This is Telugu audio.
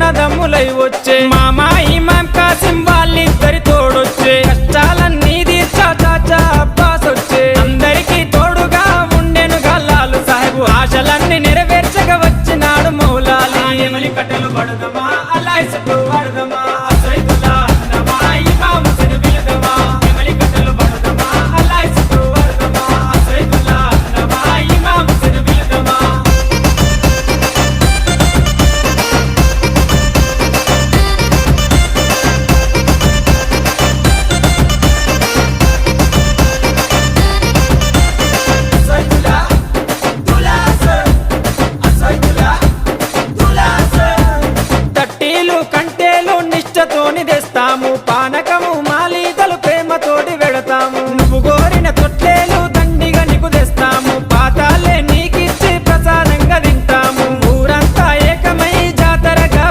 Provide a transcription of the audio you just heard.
అన్నదమ్ములై వచ్చే మామా ఇమాం కాసిం వాళ్ళిద్దరి తోడొచ్చే కష్టాలన్నీ తీర్చా చాచా అబ్బాస్ వచ్చే అందరికీ తోడుగా ఉండెను గల్లాలు సాహెబు ఆశలన్నీ నెరవేర్చగా వచ్చినాడు మౌలాలి నెమలి కట్టెలు పడదమా అల్లాయిసకు వాడదమా అసైదుల్లా నమా ఇమాం హుస్సేన్ బిలదమా నెమలి కట్టెలు పడదమా అల్లాయిసకు వాడదమా అసైదుల్లా నమా ఇమాం హుస్సేన్ బిలదమా తట్టీలు కంటేలు నిష్టతోని తెస్తాము